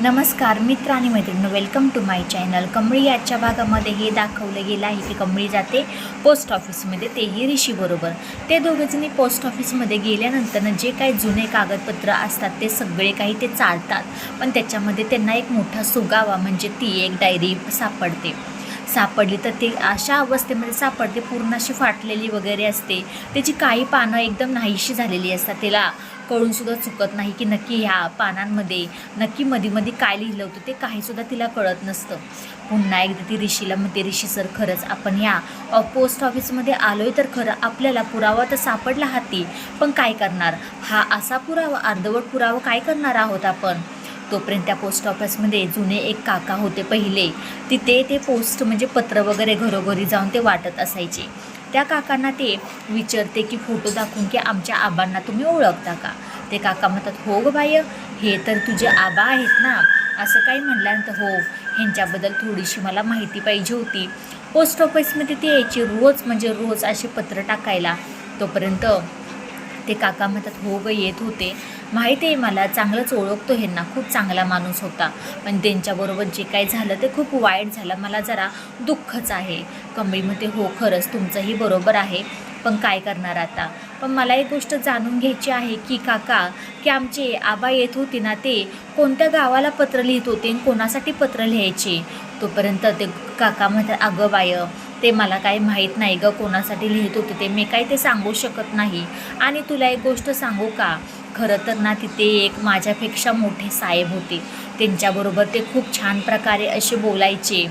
नमस्कार मित्र आणि मैत्रिणी, welcome to my channel. Kamali याच्या भागामध्ये हे दाखवलं गेलं आहे की कमळी जाते पोस्ट ऑफिसमध्ये, तेही ऋषीबरोबर. ते दोघेजणी पोस्ट ऑफिसमध्ये गेल्यानंतर जे काही जुने कागदपत्र असतात ते सगळे काही ते चालतात, पण त्याच्यामध्ये त्यांना एक मोठा सुगावा म्हणजे ती एक डायरी सापडली तर ते अशा अवस्थेमध्ये सापडते, पूर्ण अशी फाटलेली वगैरे असते. त्याची काही पानं एकदम नाहीशी झालेली असतात. तिला कळूनसुद्धा चुकत नाही की नक्की ह्या पानांमध्ये नक्की मध्ये काय लिहिलं होतं ते काहीसुद्धा तिला कळत नसतं. पुन्हा एकदा ती ऋषीला म्हणते, ऋषी सर, खरंच आपण ह्या पोस्ट ऑफिसमध्ये आलो आहे तर खरं आपल्याला पुरावा तर सापडला हाती, पण काय करणार? हा असा पुरावा, अर्धवट पुरावा काय करणार आहोत आपण? तोपर्यंत त्या पोस्ट ऑफिसमध्ये जुने एक काका होते पहिले. तिथे ते पोस्ट म्हणजे पत्र वगैरे घरोघरी जाऊन ते वाटत असायचे. त्या काकांना ते विचारते की फोटो दाखवून की आमच्या आबांना तुम्ही ओळखता का? ते काका म्हणतात, हो ग बाय, हे तर तुझे आबा आहेत ना. असं काही म्हटल्यानंतर हो, ह्यांच्याबद्दल थोडीशी मला माहिती पाहिजे होती. पोस्ट ऑफिसमध्ये ते यायचे रोज असे पत्र टाकायला. तोपर्यंत ते काका म्हणतात, हो ग, येत होते, माहिती आहे मला, चांगलंच ओळखतो ह्यांना, खूप चांगला माणूस होता, पण त्यांच्याबरोबर जे काही झालं ते खूप वाईट झालं, मला जरा दुःखच आहे. कमळी म्हणते, हो खरंच तुमचंही बरोबर आहे, पण काय करणार आता? पण मला एक गोष्ट जाणून घ्यायची आहे की काका, की आमचे आबा येत होते ना, ते कोणत्या गावाला पत्र लिहित होते आणि कोणासाठी पत्र लिहायचे? तोपर्यंत ते काका म्हणतात, अगं बाय, ते मला काही माहीत नाही ग, कोणासाठी लिहित होते ते मी काही ते सांगू शकत नाही. आणि तुला एक गोष्ट सांगू का, खरं तर ना तिथे एक माझ्यापेक्षा मोठे साहेब होते. त्यांच्याबरोबर ते खूप छान प्रकारे असे बोलायचे,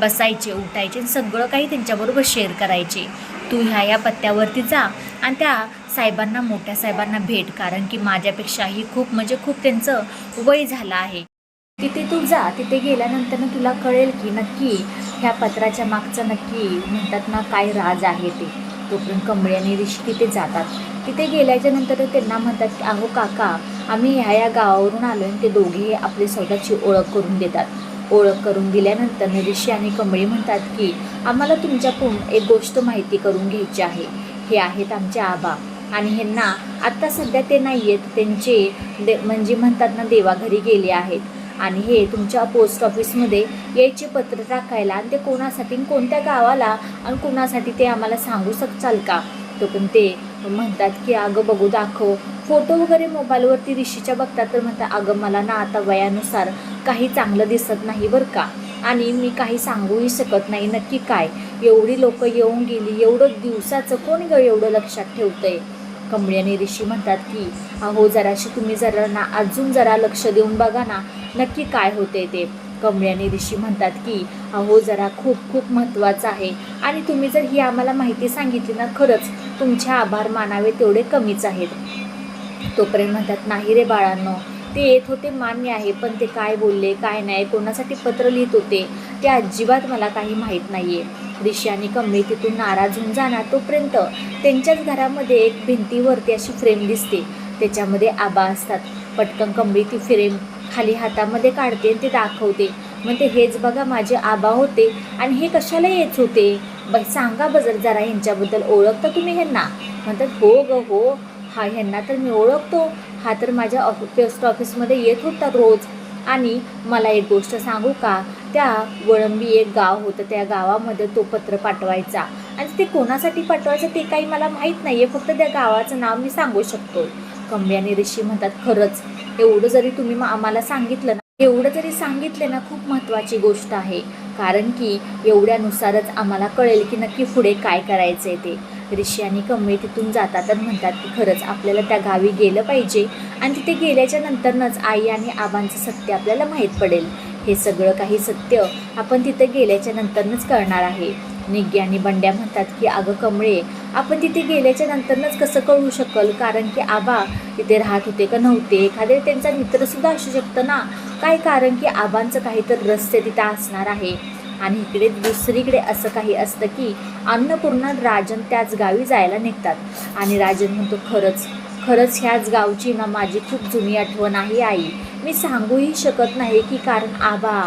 बसायचे, उठायचे आणि सगळं काही त्यांच्याबरोबर शेअर करायचे. तू ह्या पत्त्यावरती जा आणि त्या साहेबांना, मोठ्या साहेबांना भेट, कारण की माझ्यापेक्षाही खूप त्यांचं वय झालं आहे. तिथे तू जा, तिथे गेल्यानंतर ना तुला कळेल की नक्की ह्या पत्राच्या मागचं नक्की म्हणतात ना काय राज आहे ते. तोपर्यंत कमळी आणि ऋषी तिथे जातात. तिथे गेल्याच्या नंतर त्यांना म्हणतात की अहो काका, आम्ही ह्या गावावरून आलो आणि ते दोघे आपली स्वतःची ओळख करून देतात. ओळख करून दिल्यानंतर ऋषी आणि कमळी म्हणतात की आम्हाला तुमच्याकडून एक गोष्ट माहिती करून घ्यायची आहे. हे आहेत आमचे आबा आणि ह्यांना आत्ता सध्या ते नाही आहेत, त्यांचे म्हणजे म्हणतात ना देवाघरी गेले आहेत. आणि हे तुमच्या पोस्ट ऑफिसमध्ये यायचे पत्र टाकायला, आणि ते कोणासाठी, कोणत्या गावाला आणि कोणासाठी ते आम्हाला सांगू शकचाल का? तो पण ते म्हणतात की अगं बघू दाखव. फोटो वगैरे मोबाईलवरती ऋषीच्या बघतात तर म्हणतात, अगं मला ना आता वयानुसार काही चांगलं दिसत नाही बरं का, आणि मी काही सांगूही शकत नाही नक्की काय. एवढी लोक येऊन गेली, एवढं दिवसाचं कोण ग एवढं लक्षात ठेवतंय? कमळी आणि ऋषी म्हणतात की अहो जराशी तुम्ही जरा ना अजून जरा लक्ष देऊन बघा ना नक्की काय होते ते. कमळी आणि ऋषी म्हणतात की अहो जरा खूप महत्त्वाचं आहे, आणि तुम्ही जर ही आम्हाला माहिती सांगितली ना, खरंच तुमचे आभार मानावे तेवढे कमीच आहेत. तोपर्यंत म्हणतात, नाही रे बाळांनो, ते येत होते मान्य आहे, पण ते काय बोलले काय नाही, कोणासाठी पत्र लिहित होते ते अजिबात मला काही माहीत नाही आहे. ऋषी आणि कमळी तिथून नाराज होऊन जाणार. तोपर्यंत त्यांच्याच घरामध्ये एक भिंतीवरती अशी फ्रेम दिसते, त्याच्यामध्ये आबा असतात. पटकन कमळी ती फ्रेम खाली हातामध्ये काढते आणि ते दाखवते, म्हणते हेच बघा माझे आबा होते, आणि हे कशाला येत होते? सांगा बजर जरा ह्यांच्याबद्दल, ओळखता तुम्ही ह्यांना? म्हणतात, हो ग हो, हा ह्यांना तर मी ओळखतो, हा तर माझ्या पोस्ट ऑफिसमध्ये येत होता रोज. आणि मला एक गोष्ट सांगू का, त्या वळंबी एक गाव होतं, त्या गावामध्ये तो पत्र पाठवायचा, आणि ते कोणासाठी पाठवायचं ते काही मला माहीत नाही आहे, फक्त त्या गावाचं नाव मी सांगू शकतो. कमळी आणि ऋषी म्हणतात, खरंच एवढं जरी तुम्ही आम्हाला सांगितलं ना, एवढं जरी सांगितलं ना, खूप महत्त्वाची गोष्ट आहे, कारण की एवढ्यानुसारच आम्हाला कळेल की नक्की पुढे काय करायचं आहे ते. ऋषी आणि कमळी तिथून जातात आणि म्हणतात की खरंच आपल्याला त्या गावी गेलं पाहिजे, आणि तिथे गेल्याच्या नंतरच आई आणि आबांचं सत्य आपल्याला माहीत पडेल. हे सगळं काही सत्य आपण तिथे गेल्याच्या नंतरच कळणार आहे. निग्गी आणि बंड्या म्हणतात की अगं कमळे, आपण तिथे गेल्याच्या नंतरच कसं कळू शकल, कारण की आबा तिथे राहत होते का नव्हते, एखादे त्यांचा मित्रसुद्धा असू शकतं ना काय, कारण की आबांचं काहीतरी रहस्य तिथं असणार आहे. आणि इकडे दुसरीकडे असं काही असतं की अन्नपूर्णा राजन त्याच गावी जायला निघतात, आणि राजन म्हणतो, खरंच ह्याच गावची ना माझी खूप जुनी आठवण आहे आई, मी सांगूही शकत नाही की, कारण आबा,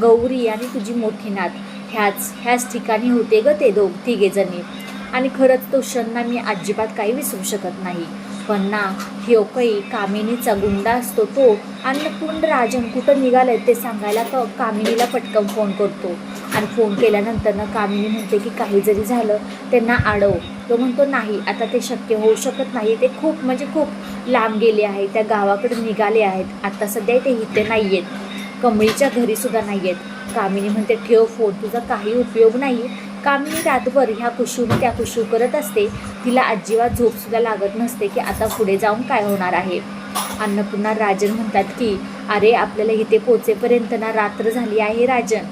गौरी आणि तुझी मोठी नात ह्याच ठिकाणी होते ग ते तिघेजणी, आणि खरंच तो क्षण ना मी अजिबात काही विसरू शकत नाही. पण ना ह्यो काही कामिनीचा गुंडा असतो तो अन्नपूर्ण राजन कुठं निघालंय ते सांगायला कामिनीला पटकन फोन करतो. आणि फोन केल्यानंतर ना कामिनी म्हणते की काही जरी झालं त्यांना अडव. तो म्हणतो नाही, आता ते शक्य होऊ शकत नाही, ते खूप म्हणजे खूप लांब गेले आहे, त्या गावाकडे निघाले आहेत, आता सध्या ते इथे नाही आहेत, कमळीच्या घरीसुद्धा नाही आहेत. कामिनी म्हणते ठेव फोन, तुझा काही उपयोग नाही. कामिनी रातभर ह्या कुशूने त्या कुशू करत असते. तिला अजिबात झोपसुद्धा लागत नसते की आता पुढे जाऊन काय होणार आहे. अन्नपूर्णा राजन म्हणतात की अरे आपल्याला इथे पोचेपर्यंत ना रात्र झाली आहे राजन,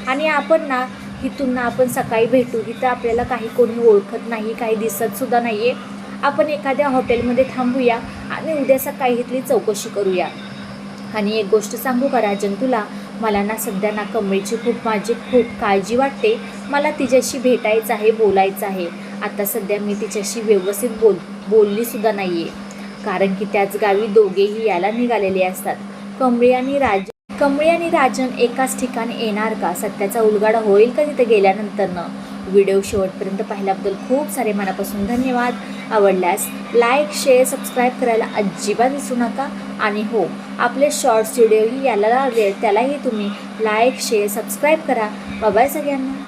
आणि आपण ना इथून ना आपण सकाळी भेटू. इथं आपल्याला काही कोणी ओळखत नाही, काही दिसतसुद्धा नाही आहे. आपण एखाद्या हॉटेलमध्ये थांबूया आणि उद्या सकाळी इथली चौकशी करूया. आणि एक गोष्ट सांगू का राजन तुला, मला ना सध्या ना कमळीची माझी खूप काळजी वाटते. मला तिच्याशी भेटायचं आहे, बोलायचं आहे. आता सध्या मी तिच्याशी व्यवस्थित बोललीसुद्धा नाही आहे, कारण की त्याच गावी दोघेही यायला निघालेले असतात. कमळी आणि राजन एकाच ठिकाणी येणार का? सत्याचा उलगडा होईल का तिथे गेल्यानंतरनं? व्हिडिओ शेवटपर्यंत पाहिल्याबद्दल खूप सारे मनापासून धन्यवाद. आवडल्यास लाईक, शेअर, सबस्क्राईब करायला अजिबात विसरू नका. आणि हो, आपले शॉर्ट्स व्हिडिओही याला त्यालाही तुम्ही लाईक, शेअर, सबस्क्राईब करा. बाय बाय सगळ्यांना.